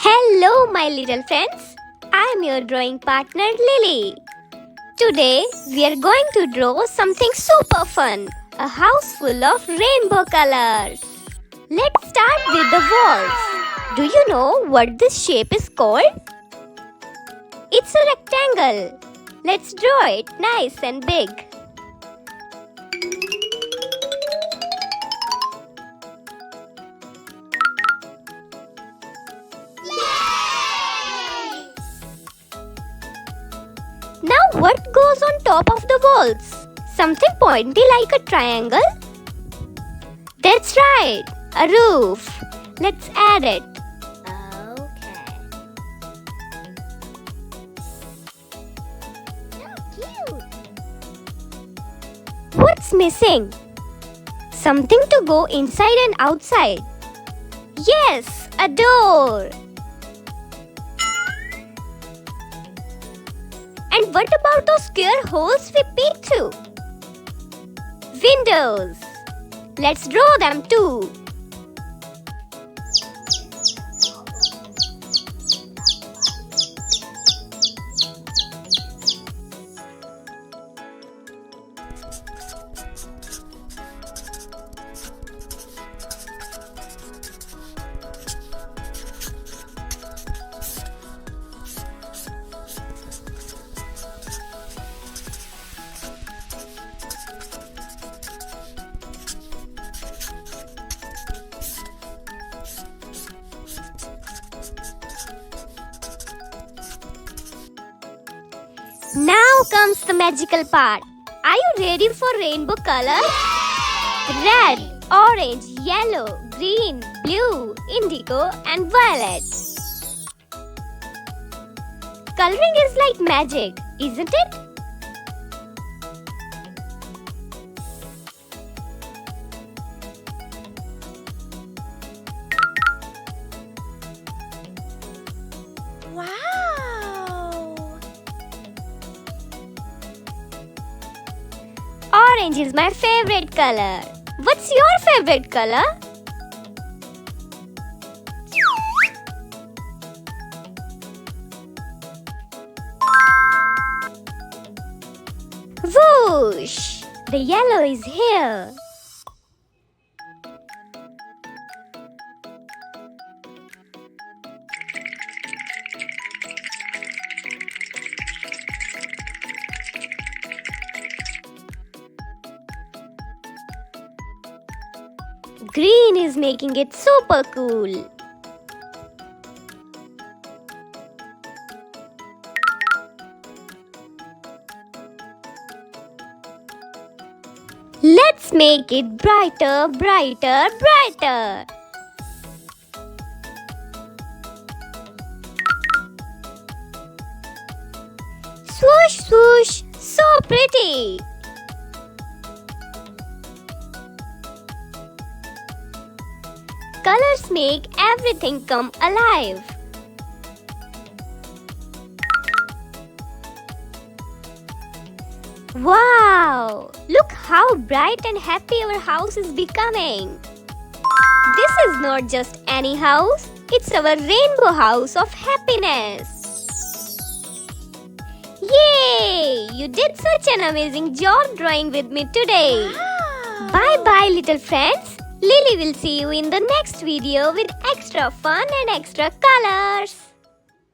Hello, my little friends. I am your drawing partner Lily. Today, we are going to draw something super fun, a house full of rainbow colors. Let's start with the walls. Do you know what this shape is called? It's a rectangle. Let's draw it nice and big. Now what goes on top of the walls? Something pointy like a triangle? That's right, a roof. Let's add it. Okay. So cute. What's missing? Something to go inside and outside. Yes, a door. And what about those square holes we peek through? Windows. Let's draw them too. Now comes the magical part. Are you ready for rainbow colors? Red, orange, yellow, green, blue, indigo and violet. Coloring is like magic, isn't it? Wow! Orange is my favorite color. What's your favorite color? Whoosh! The yellow is here. Green is making it super cool. Let's make it brighter, brighter, brighter. Swoosh, swoosh, so pretty. Colors make everything come alive. Wow! Look how bright and happy our house is becoming. This is not just any house, it's our rainbow house of happiness. Yay! You did such an amazing job drawing with me today. Wow. Bye bye, little friends. Lily will see you in the next video with extra fun and extra colors.